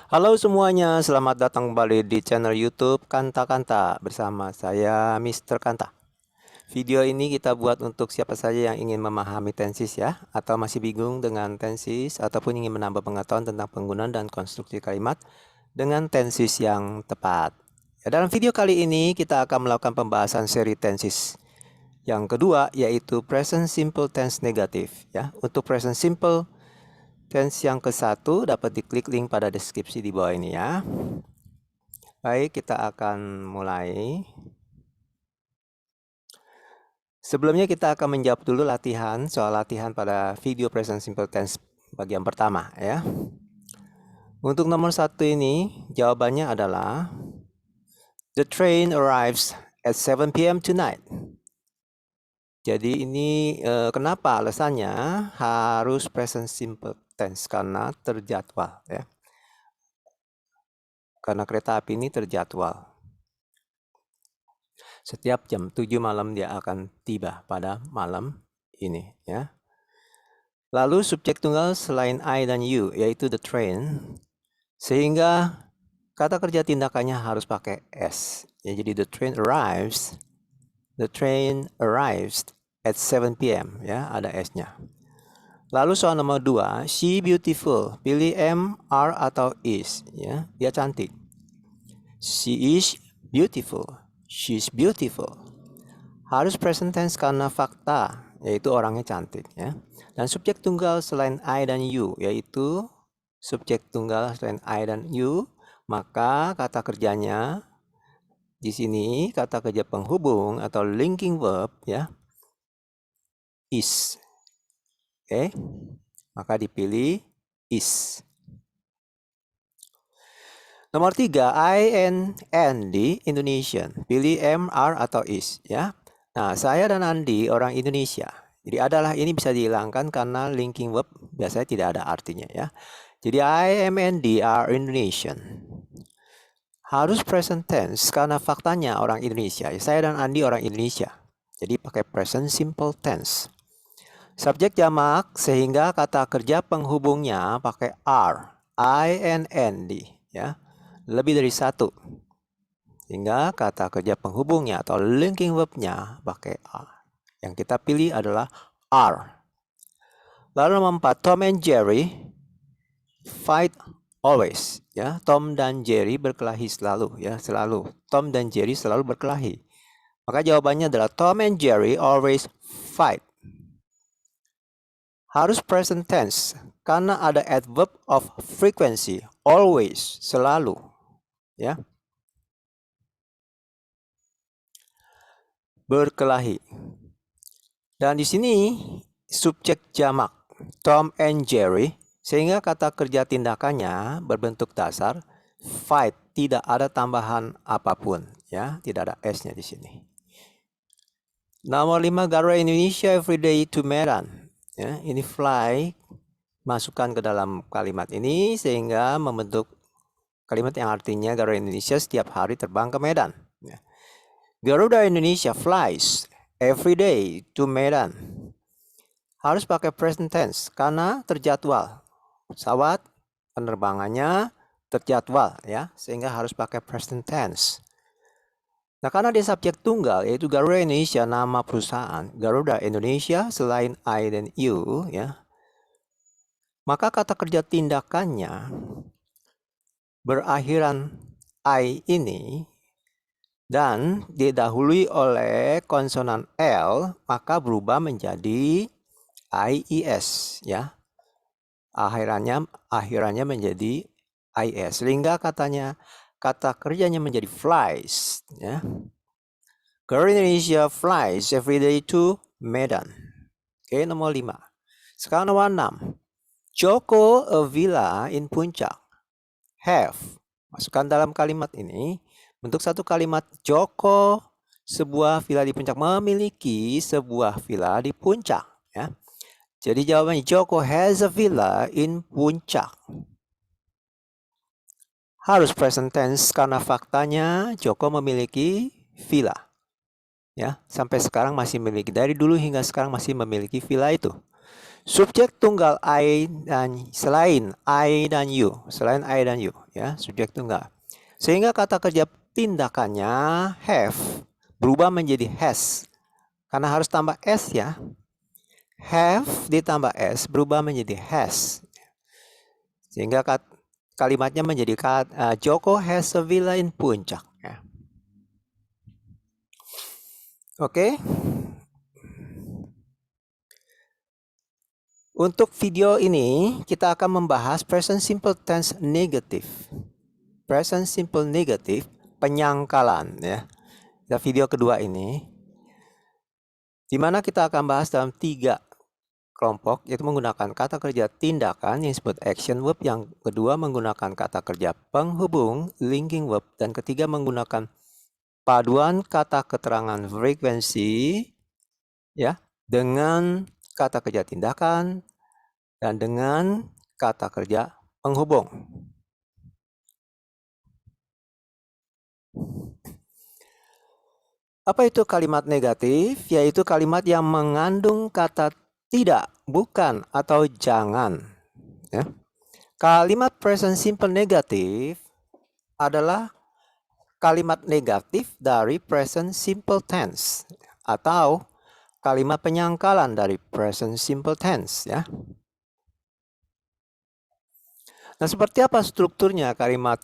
Halo semuanya, selamat datang kembali di channel YouTube Kanta Kanta bersama saya Mr. Kanta. Video ini kita buat untuk siapa saja yang ingin memahami tenses ya, atau masih bingung dengan tenses ataupun ingin menambah pengetahuan tentang penggunaan dan konstruksi kalimat dengan tenses yang tepat. Ya, dalam video kali ini kita akan melakukan pembahasan seri tenses yang kedua, yaitu present simple tense negatif ya. Untuk present simple tense yang ke-1 dapat diklik link pada deskripsi di bawah ini ya. Baik, kita akan mulai. Sebelumnya kita akan menjawab dulu soal latihan pada video present simple tense bagian pertama ya. Untuk nomor 1 ini jawabannya adalah the train arrives at 7 p.m. tonight. Jadi ini kenapa alasannya harus present simple tense, karena terjadwal ya. Karena kereta api ini terjadwal. Setiap jam 7 malam dia akan tiba pada malam ini ya. Lalu subjek tunggal selain I dan you yaitu the train, sehingga kata kerja tindakannya harus pakai S. Ya, jadi the train arrives at 7 p.m. ya, ada S-nya. Lalu soal nomor 2, she beautiful. Pilih am, are atau is ya. Dia cantik. She is beautiful. She's beautiful. Harus present tense karena fakta, yaitu orangnya cantik ya. Dan subjek tunggal selain I dan you, yaitu subjek tunggal selain I dan you, maka kata kerjanya di sini kata kerja penghubung atau linking verb ya, is. Oke. Maka dipilih is. Nomor 3, I and Andy Indonesian. Pilih am, are atau is ya. Nah, saya dan Andi orang Indonesia. Jadi adalah ini bisa dihilangkan karena linking verb biasanya tidak ada artinya ya. Jadi I am Andy are Indonesian. Harus present tense karena faktanya orang Indonesia. Saya dan Andi orang Indonesia. Jadi pakai present simple tense. Subjek jamak sehingga kata kerja penghubungnya pakai are. I and Andy ya. Lebih dari satu. Sehingga kata kerja penghubungnya atau linking verbnya pakai are. Yang kita pilih adalah are. Lalu nomor 4, Tom and Jerry fight always ya. Tom dan Jerry berkelahi selalu ya, selalu. Tom dan Jerry selalu berkelahi. Maka jawabannya adalah Tom and Jerry always fight. Harus present tense karena ada adverb of frequency, always, selalu ya. Berkelahi. Dan di sini subjek jamak Tom and Jerry, sehingga kata kerja tindakannya berbentuk dasar fight, tidak ada tambahan apapun ya, tidak ada S-nya di sini. Nomor 5, Garuda Indonesia everyday to Medan ya, ini fly masukkan ke dalam kalimat ini sehingga membentuk kalimat yang artinya Garuda Indonesia setiap hari terbang ke Medan ya. Garuda Indonesia flies every day to Medan. Harus pakai present tense karena terjadwal. Pesawat penerbangannya terjadwal ya, sehingga harus pakai present tense. Nah, karena dia subjek tunggal yaitu Garuda Indonesia nama perusahaan, Garuda Indonesia selain I dan you ya. Maka kata kerja tindakannya berakhiran I ini dan didahului oleh konsonan L, maka berubah menjadi IES ya. Akhirannya menjadi IS. Sehingga kata kerjanya menjadi flies ya. Garuda Indonesia flies every day to Medan. Oke, nomor 5. Sekarang nomor 6. Joko a villa in Puncak. Have. Masukkan dalam kalimat ini. Bentuk satu kalimat, Joko sebuah villa di Puncak, memiliki sebuah villa di Puncak ya. Jadi jawabannya Joko has a villa in Puncak. Harus present tense karena faktanya Joko memiliki villa ya, sampai sekarang masih memiliki, dari dulu hingga sekarang masih memiliki villa itu. Subjek tunggal I dan selain I dan you, ya, subjek tunggal. Sehingga kata kerja tindakannya have berubah menjadi has. Karena harus tambah s ya. Have ditambah s berubah menjadi has. Sehingga kalimatnya menjadi Joko has a villa in Puncak. Ya. Oke. Untuk video ini kita akan membahas present simple tense negative. Present simple negative penyangkalan ya. Video kedua ini di mana kita akan bahas dalam 3 kelompok, yaitu menggunakan kata kerja tindakan yang disebut action verb, yang kedua menggunakan kata kerja penghubung linking verb, dan ketiga menggunakan paduan kata keterangan frekuensi ya dengan kata kerja tindakan dan dengan kata kerja penghubung. Apa itu kalimat negatif? Yaitu kalimat yang mengandung kata tidak, bukan, atau jangan. Ya. Kalimat present simple negatif adalah kalimat negatif dari present simple tense atau kalimat penyangkalan dari present simple tense ya. Nah, seperti apa strukturnya kalimat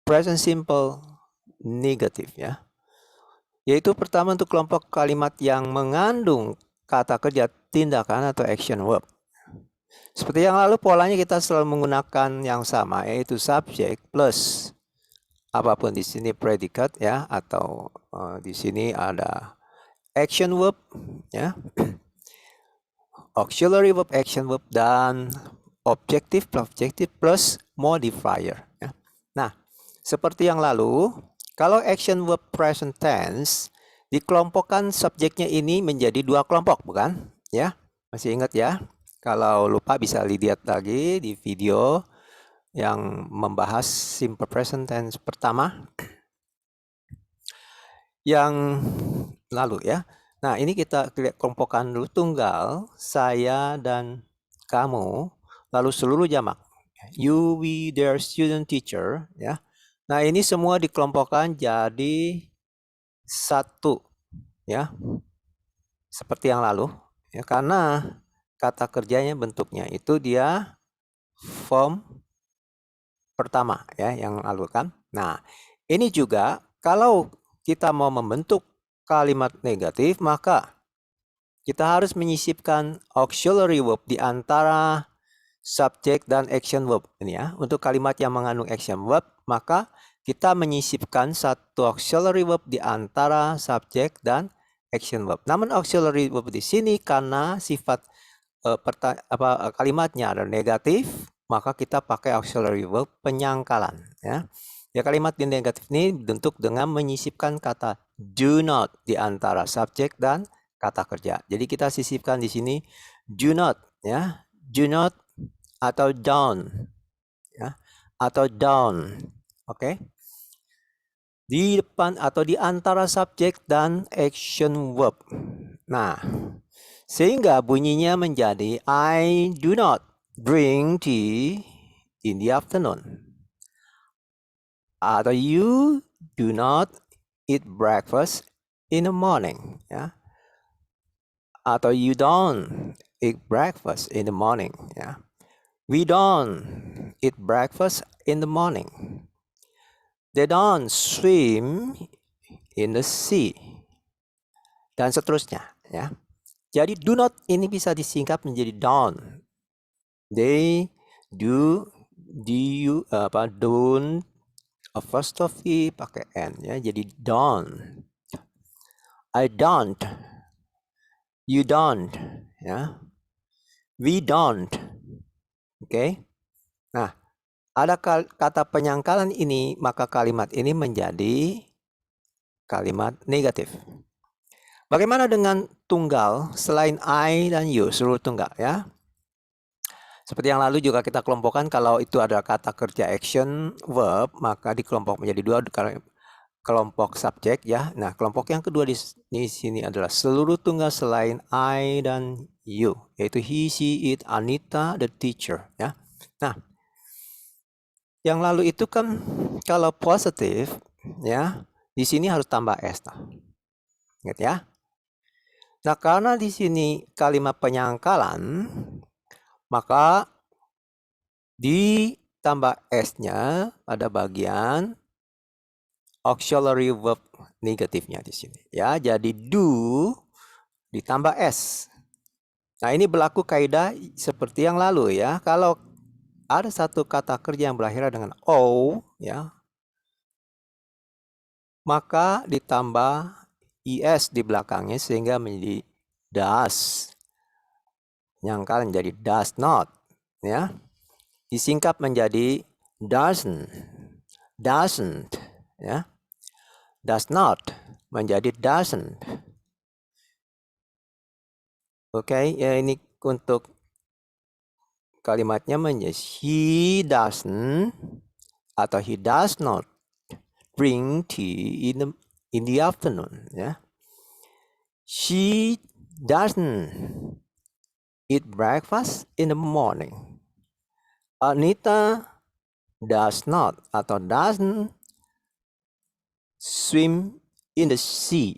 present simple negatif ya? Yaitu pertama untuk kelompok kalimat yang mengandung kata kerja tindakan atau action verb. Seperti yang lalu polanya kita selalu menggunakan yang sama, yaitu subject plus apapun di sini predikat ya, atau di sini ada action verb ya. Auxiliary verb, action verb, dan objective plus modifier ya. Nah, seperti yang lalu, kalau action verb present tense dikelompokkan subjeknya ini menjadi 2 kelompok, bukan? Ya, masih ingat ya? Kalau lupa bisa lihat lagi di video yang membahas simple present tense pertama yang lalu ya. Nah, ini kita kelompokkan dulu tunggal, saya dan kamu, lalu seluruh jamak. You, we, their, student, teacher ya. Nah, ini semua dikelompokkan jadi 1 ya. Seperti yang lalu ya, karena kata kerjanya bentuknya itu dia form pertama ya yang lalu kan. Nah, ini juga kalau kita mau membentuk kalimat negatif, maka kita harus menyisipkan auxiliary verb di antara subject dan action verb ini ya. Untuk kalimat yang mengandung action verb, maka kita menyisipkan satu auxiliary verb di antara subject dan action verb. Namun auxiliary verb di sini karena sifat kalimatnya ada negatif, maka kita pakai auxiliary verb penyangkalan ya. Ya, kalimat yang negatif ini dibentuk dengan menyisipkan kata do not di antara subjek dan kata kerja. Jadi kita sisipkan di sini do not ya, do not atau don't ya, atau don't. Oke. Di depan atau di antara subjek dan action verb. Nah, sehingga bunyinya menjadi I do not drink tea in the afternoon. Atau you do not eat breakfast in the morning ya. Atau you don't eat breakfast in the morning ya. We don't eat breakfast in the morning. They don't swim in the sea. Dan seterusnya ya. Jadi do not ini bisa disingkat menjadi don't. They do you don't apostrophe pakai n ya, jadi don't. I don't. You don't ya. We don't. Oke. Nah, ada kata penyangkalan ini, maka kalimat ini menjadi kalimat negatif. Bagaimana dengan tunggal selain I dan you, seluruh tunggal ya? Seperti yang lalu juga kita kelompokkan, kalau itu ada kata kerja action verb, maka dikelompok menjadi 2. kelompok subjek ya. Nah, kelompok yang kedua di sini adalah seluruh tunggal selain I dan you, yaitu he, she, it, Anita, the teacher ya. Nah, yang lalu itu kan kalau positif ya, di sini harus tambah s. Nah, ingat ya. Nah, karena di sini kalimat penyangkalan, maka ditambah s-nya pada bagian auxiliary verb negatifnya di sini ya. Jadi do ditambah s. Nah, ini berlaku kaidah seperti yang lalu ya. Kalau ada satu kata kerja yang berakhir dengan o ya, maka ditambah is di belakangnya sehingga menjadi does. Nyangkal menjadi does not ya. Disingkat menjadi doesn't ya. Does not menjadi doesn't. Oke, ya ini untuk kalimatnya menjadi he doesn't atau he does not drink tea in the afternoon ya. She doesn't eat breakfast in the morning. Anita does not atau doesn't swim in the sea.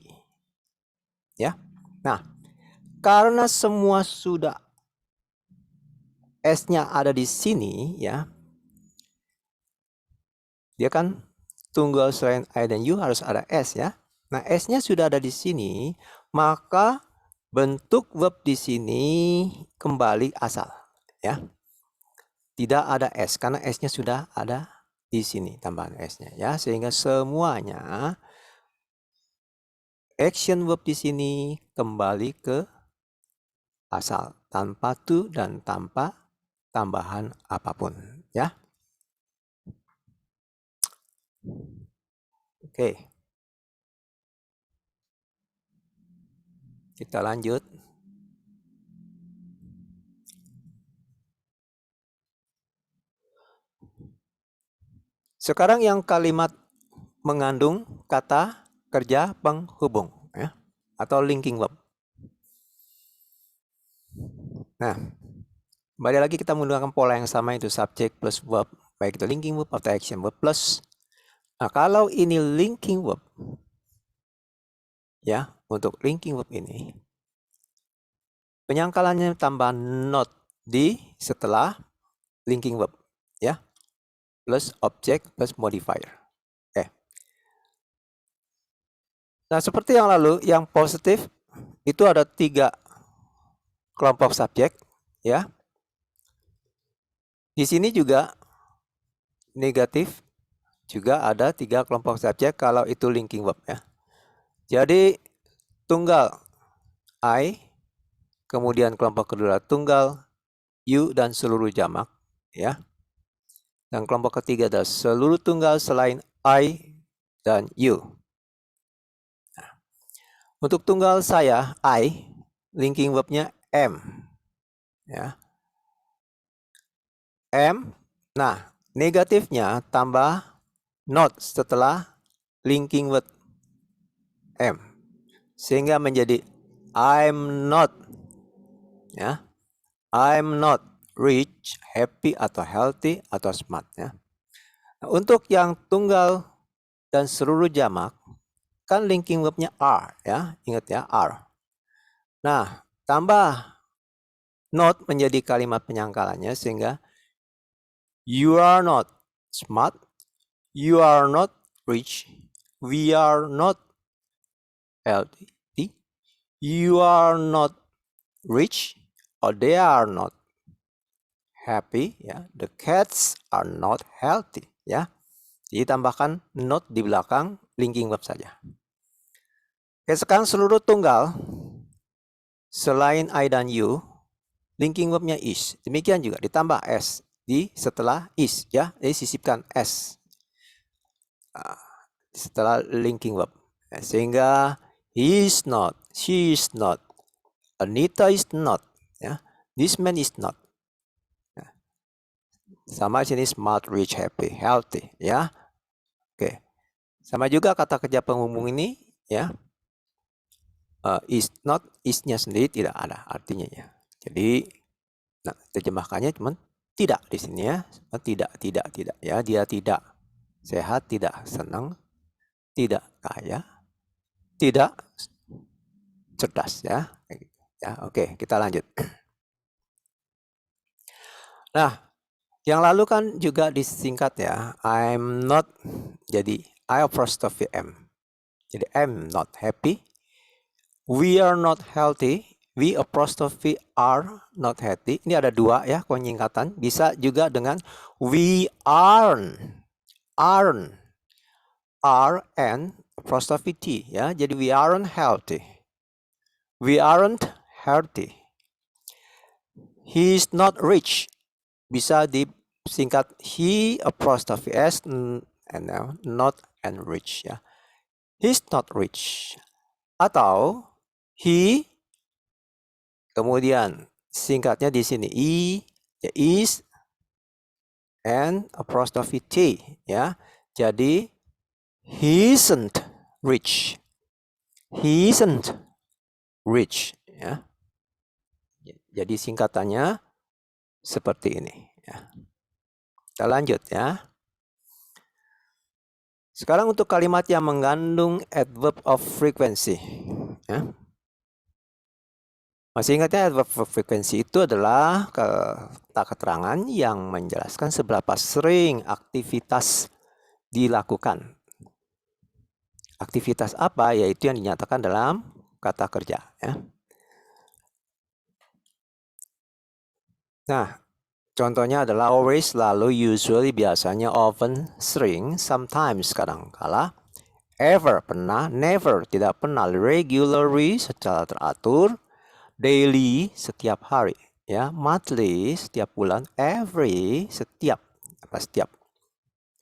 Ya. Nah, karena semua sudah S-nya ada di sini ya. Dia kan tunggal selain I dan you harus ada S ya. Nah, S-nya sudah ada di sini, maka bentuk verb di sini kembali asal ya. Tidak ada S karena S-nya sudah ada di sini tambahan S-nya ya, sehingga semuanya action verb di sini kembali ke asal tanpa to dan tanpa tambahan apapun ya. Oke. Kita lanjut. Sekarang yang kalimat mengandung kata kerja penghubung ya, atau linking verb. Nah, kembali lagi kita menggunakan pola yang sama, itu subject plus verb, baik itu linking verb atau action verb plus. Nah, kalau ini linking verb ya, untuk linking verb ini penyangkalannya tambah not di setelah linking verb ya, plus object plus modifier. Nah, seperti yang lalu, yang positif itu ada 3 kelompok subjek ya. Di sini juga negatif juga ada 3 kelompok subjek kalau itu linking verb ya. Jadi tunggal I, kemudian kelompok kedua tunggal you dan seluruh jamak ya. Dan kelompok ketiga adalah seluruh tunggal selain I dan you. Nah, untuk tunggal saya I, linking verbnya am ya. Am. Nah, negatifnya tambah not setelah linking verb am, sehingga menjadi I'm not ya. I'm not rich, happy atau healthy atau smart ya. Nah, untuk yang tunggal dan seluruh jamak kan linking verbnya are ya, ingat ya, are. Nah, tambah not menjadi kalimat penyangkalannya sehingga you are not smart, you are not rich, we are not healthy, you are not rich, or they are not happy ya, the cats are not healthy ya. Jadi tambahkan not di belakang linking verb saja. Oke, sekarang seluruh tunggal selain I dan you, linking verbnya is. Demikian juga ditambah s di setelah is ya. Jadi sisipkan s setelah linking verb. Sehingga he is not, she is not, Anita is not ya. This man is not. Sama sini smart, rich, happy, healthy ya. Oke. Sama juga kata kerja penghubung ini ya, is not, is-nya sendiri tidak ada artinya ya. Jadi nah, terjemahkannya cuma tidak di sini ya. Tidak ya. Dia tidak sehat, tidak senang, tidak kaya, tidak cerdas ya. Ya, oke, kita lanjut. Nah, yang lalu kan juga disingkat ya. I'm not, jadi I apostrophe am. Jadi I'm not happy. We are not healthy. We apostrophe are not healthy. Ini ada dua ya penyingkatan. Bisa juga dengan we aren't. R and apostrophe T ya. Jadi we aren't healthy. We aren't healthy. He's not rich. Bisa disingkat he apostrophe s and not and rich ya. He's not rich. Atau he kemudian singkatnya di sini ya, is and apostrophe t ya. Jadi he isn't rich. He isn't rich ya. Jadi singkatannya seperti ini ya. Kita lanjut ya. Sekarang untuk kalimat yang mengandung adverb of frequency ya. Masih ingat ya, adverb of frequency itu adalah kata keterangan yang menjelaskan seberapa sering aktivitas dilakukan. Aktivitas apa? Yaitu yang dinyatakan dalam kata kerja ya. Nah, contohnya adalah always, selalu, usually, biasanya, often, sering, sometimes, kadangkala, ever, pernah, never, tidak pernah, regularly, secara teratur, daily, setiap hari, ya, monthly, setiap bulan, every, setiap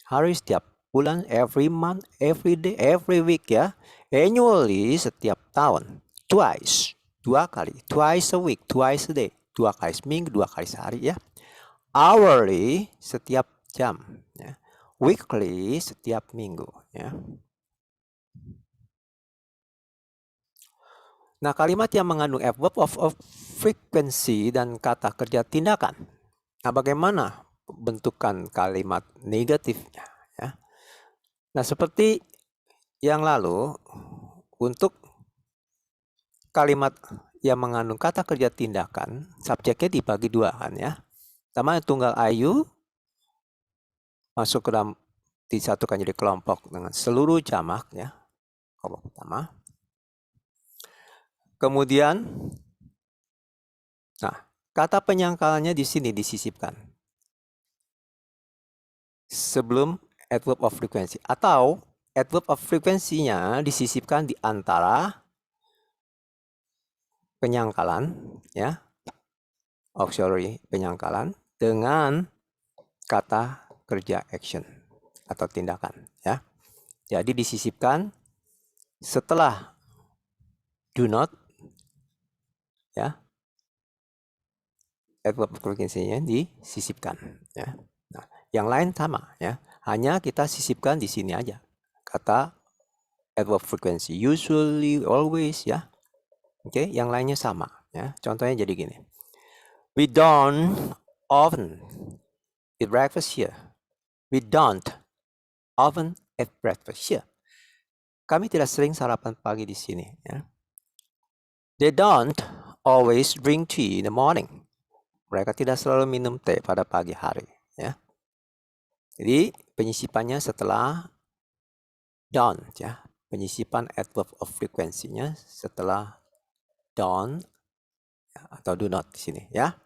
hari, setiap bulan, every month, every day, every week ya, annually, setiap tahun, twice, dua kali, twice a week, twice a day, dua kali seminggu, dua kali sehari ya, hourly, setiap jam ya, weekly, setiap minggu ya. Nah, kalimat yang mengandung adverb of frequency dan kata kerja tindakan. Nah, bagaimana bentukan kalimat negatifnya ya? Nah, seperti yang lalu, untuk kalimat yang mengandung kata kerja tindakan, subjeknya dibagi dua kan ya. Pertama, tunggal ayu masuk ke dalam, disatukan jadi kelompok dengan seluruh jamak ya. Kelompok pertama. Kemudian, nah, kata penyangkalannya di sini disisipkan sebelum adverb of frequency, atau adverb of frequency-nya disisipkan di antara penyangkalan ya, auxiliary penyangkalan dengan kata kerja action atau tindakan ya. Jadi disisipkan setelah do not ya, adverb of frequency-nya disisipkan ya. Nah, yang lain sama ya, hanya kita sisipkan di sini aja kata adverb frequency, usually, always ya. Oke, yang lainnya sama ya. Contohnya jadi gini. We don't often eat breakfast here. We don't often eat breakfast here. Kami tidak sering sarapan pagi di sini ya. They don't always drink tea in the morning. Mereka tidak selalu minum teh pada pagi hari ya. Jadi penyisipannya setelah don't ya. Penyisipan adverb of frequency-nya setelah don't ya, atau do not di sini ya.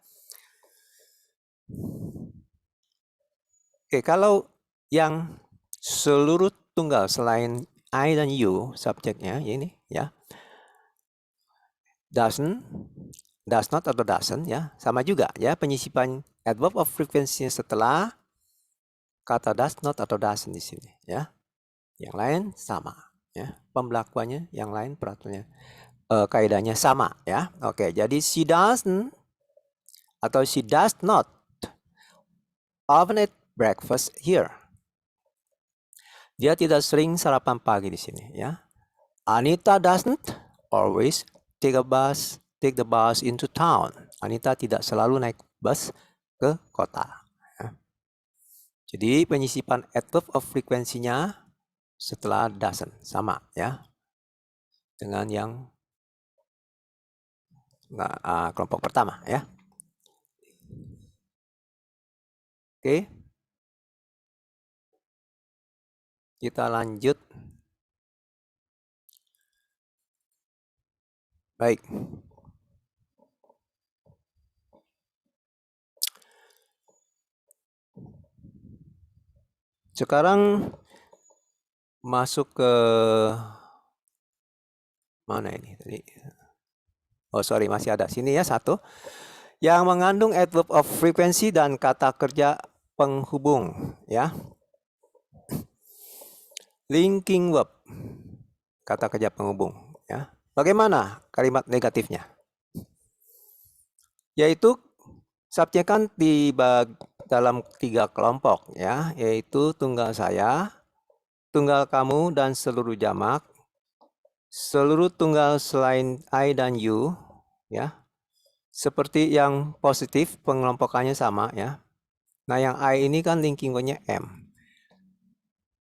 Oke, kalau yang seluruh tunggal selain I dan you subjeknya ini ya, doesn't, does not atau doesn't ya, sama juga ya, penyisipan adverb of frequency setelah kata does not atau doesn't di sini ya. Yang lain sama ya, pembelakuannya yang lain peraturannya kaidahnya sama ya. Oke, jadi she doesn't atau she does not often eat breakfast here. Dia tidak sering sarapan pagi di sini, ya. Anita doesn't always take the bus into town. Anita tidak selalu naik bus ke kota. Ya. Jadi penyisipan adverb of frekuensinya setelah doesn't sama, ya, dengan yang kelompok pertama, ya. Oke, kita lanjut. Baik. Sekarang masuk ke mana ini tadi? Oh sorry, masih ada sini ya satu. Yang mengandung adverb of frequency dan kata kerja penghubung, ya. Linking verb, kata kerja penghubung, ya. Bagaimana kalimat negatifnya? Yaitu subjek kan dibagi dalam 3 kelompok, ya, yaitu tunggal saya, tunggal kamu, dan seluruh jamak. Seluruh tunggal selain I dan you, ya. Seperti yang positif pengelompokannya sama, ya. Nah, yang I ini kan linking word-nya M.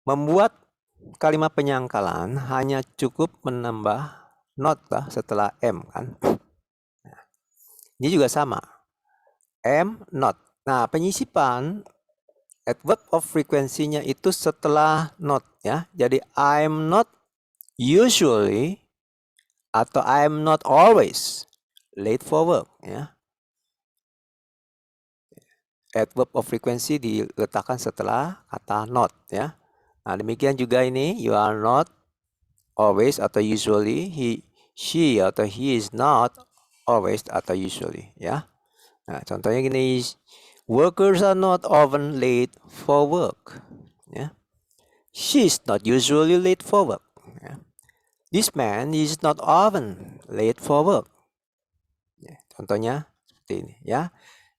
Membuat kalimat penyangkalan hanya cukup menambah not lah setelah M kan. Ini juga sama. M not. Nah, penyisipan adverb of frekuensinya itu setelah not, ya. Jadi I'm not usually atau I'm not always late for work, ya. Adverb of frequency diletakkan setelah kata not, ya. Nah, demikian juga ini you are not always atau usually, she atau he is not always atau usually, ya. Nah, contohnya gini, workers are not often late for work, ya. She is not usually late for work, ya. This man is not often late for work, ya. Contohnya seperti ini, ya.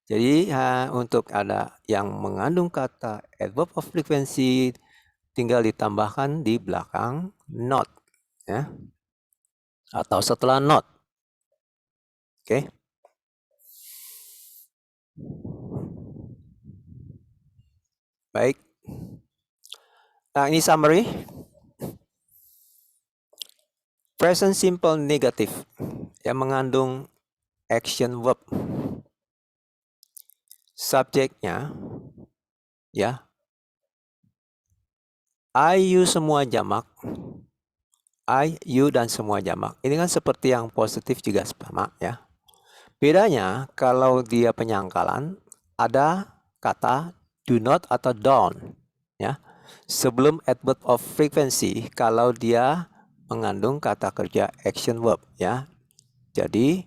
Jadi untuk ada yang mengandung kata adverb of frequency tinggal ditambahkan di belakang not, ya, atau setelah not. Oke. Baik. Nah, ini summary. Present simple negative yang mengandung action verb. Subjeknya, ya, I, you semua jamak. I, you dan semua jamak. Ini kan seperti yang positif juga sama, ya. Bedanya kalau dia penyangkalan ada kata do not atau don't, ya. Sebelum adverb of frequency kalau dia mengandung kata kerja action verb, ya. Jadi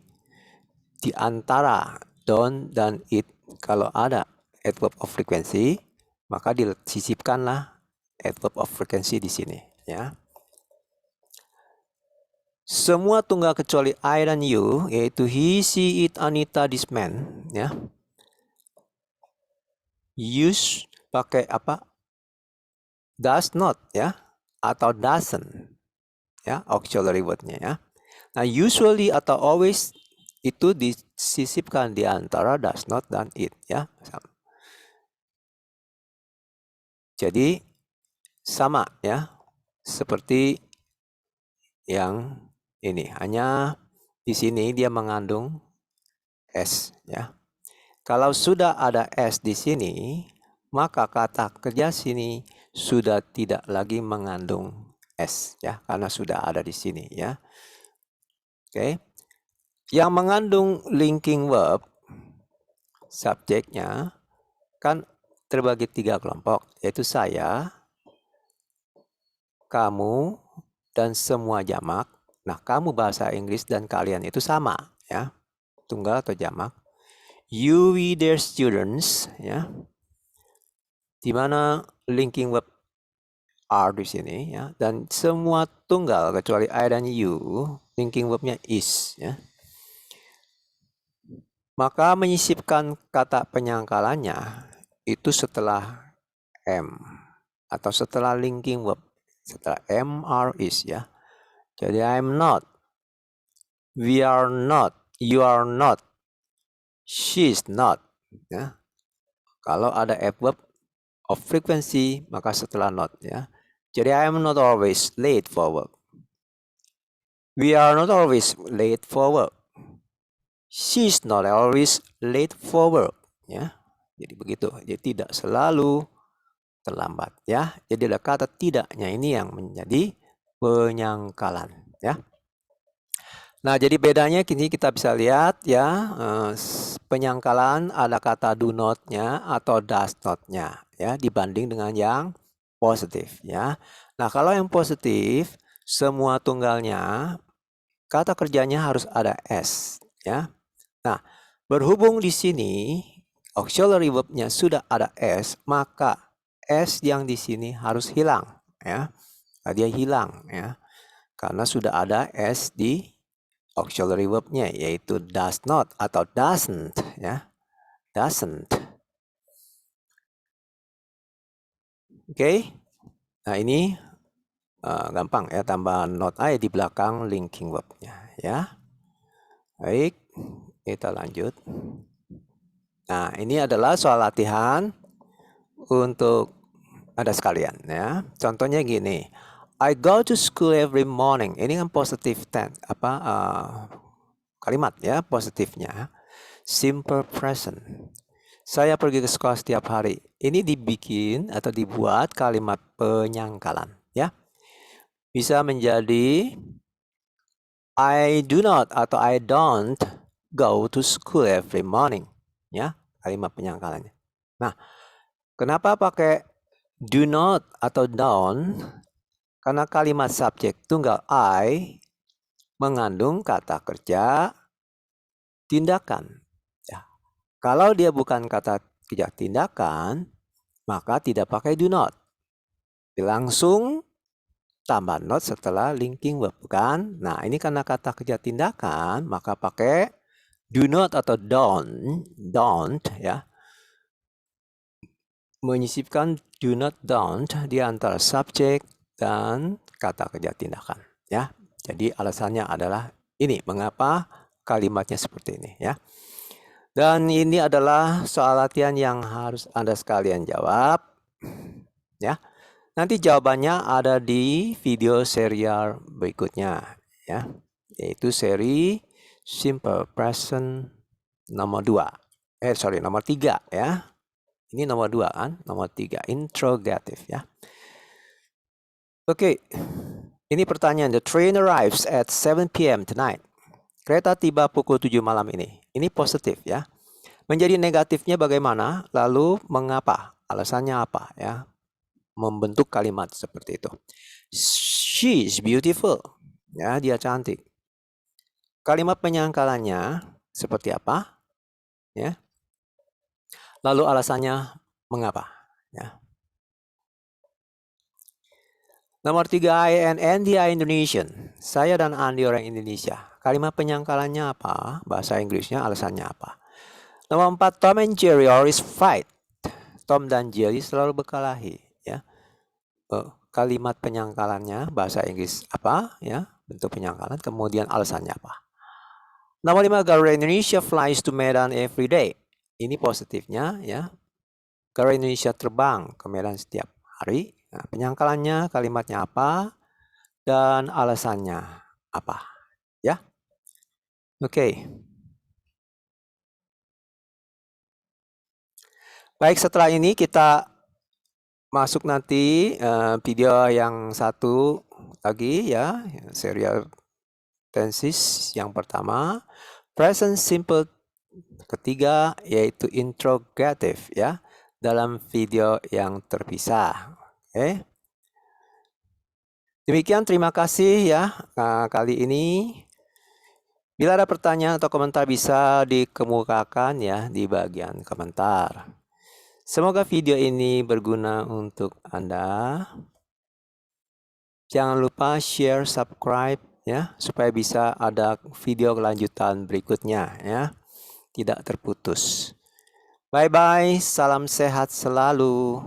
di antara don't dan it kalau ada adverb of frequency maka disisipkanlah adverb of frequency di sini, ya. Semua tunggal kecuali I dan you, yaitu he, she, it, Anita, this man, ya. Use pakai apa? Does not, ya, atau doesn't, ya, auxiliary word-nya, ya. Nah, usually atau always itu disisipkan di antara does not dan it, ya. Jadi sama, ya, seperti yang ini, hanya di sini dia mengandung S, ya. Kalau sudah ada S di sini, maka kata kerja sini sudah tidak lagi mengandung S, ya, karena sudah ada di sini, ya. Oke. Yang mengandung linking verb subjeknya kan terbagi 3 kelompok, yaitu saya, kamu, dan semua jamak. Nah, kamu bahasa Inggris dan kalian itu sama, ya, tunggal atau jamak. You, we, their students, ya, di mana linking verb are di sini, ya, dan semua tunggal kecuali I dan you, linking verbnya is, ya. Maka menyisipkan kata penyangkalannya itu setelah M atau setelah linking verb, setelah am, are, is ya. Jadi I'm not, we are not, you are not, she's not ya. Kalau ada adverb of frequency maka setelah not ya. Jadi I am not always late for work. We are not always late for work. She's not always late for work ya. Jadi begitu. Jadi tidak selalu terlambat ya. Jadi ada kata tidaknya ini yang menjadi penyangkalan ya. Nah, jadi bedanya kini kita bisa lihat ya, penyangkalan ada kata do not-nya atau does not-nya ya dibanding dengan yang positif ya. Nah, kalau yang positif semua tunggalnya kata kerjanya harus ada s ya. Nah, berhubung di sini auxiliary verb-nya sudah ada s, maka s yang di sini harus hilang ya. Nah, dia hilang ya. Karena sudah ada s di auxiliary verb-nya yaitu does not atau doesn't ya. Doesn't. Oke. Nah, ini gampang ya, tambah not aja di belakang linking verb-nya ya. Baik, kita lanjut. Nah, ini adalah soal latihan untuk Anda sekalian ya. Contohnya gini. I go to school every morning. Ini kan positive tense kalimat ya, positifnya. Simple present. Saya pergi ke sekolah setiap hari. Ini dibikin atau dibuat kalimat penyangkalan ya. Bisa menjadi I do not atau I don't go to school every morning ya, kalimat penyangkalannya. Nah, kenapa pakai do not atau don't? Karena kalimat subjek tunggal I mengandung kata kerja tindakan. Ya. Kalau dia bukan kata kerja tindakan, maka tidak pakai do not. Langsung tambah not setelah linking verb kan. Nah, ini karena kata kerja tindakan, maka pakai do not atau don't ya. Menyisipkan do not don't di antara subjek dan kata kerja tindakan ya. Jadi alasannya adalah ini, mengapa kalimatnya seperti ini ya. Dan ini adalah soal latihan yang harus Anda sekalian jawab ya. Nanti jawabannya ada di video serial berikutnya ya, yaitu seri simple present nomor 2. Nomor 3 ya. Ini nomor 2 kan, nomor 3 interrogative ya. Oke. Ini pertanyaan. The train arrives at 7 p.m. tonight. Kereta tiba pukul 7 malam ini. Ini positif ya. Menjadi negatifnya bagaimana? Lalu mengapa? Alasannya apa ya? Membentuk kalimat seperti itu. She is beautiful. Ya, dia cantik. Kalimat penyangkalannya seperti apa? Ya. Lalu alasannya mengapa? Ya. Nomor 3, I and Andy are Indonesian. Saya dan Andy orang Indonesia. Kalimat penyangkalannya apa? Bahasa Inggrisnya alasannya apa? Nomor 4, Tom and Jerry always fight. Tom dan Jerry selalu berkelahi. Ya. Kalimat penyangkalannya bahasa Inggris apa? Ya, bentuk penyangkalan. Kemudian alasannya apa? Nomor 5, Garuda Indonesia flies to Medan every day. Ini positifnya ya. Garuda Indonesia terbang ke Medan setiap hari. Nah, penyangkalannya kalimatnya apa dan alasannya apa ya. Oke. Baik, setelah ini kita masuk nanti video yang satu lagi ya, serial tenses yang pertama, present simple ketiga yaitu interrogative ya, dalam video yang terpisah. Oke. Demikian, terima kasih ya kali ini. Bila ada pertanyaan atau komentar bisa dikemukakan ya di bagian komentar. Semoga video ini berguna untuk Anda. Jangan lupa share, subscribe ya supaya bisa ada video kelanjutan berikutnya ya. Tidak terputus. Bye bye, salam sehat selalu.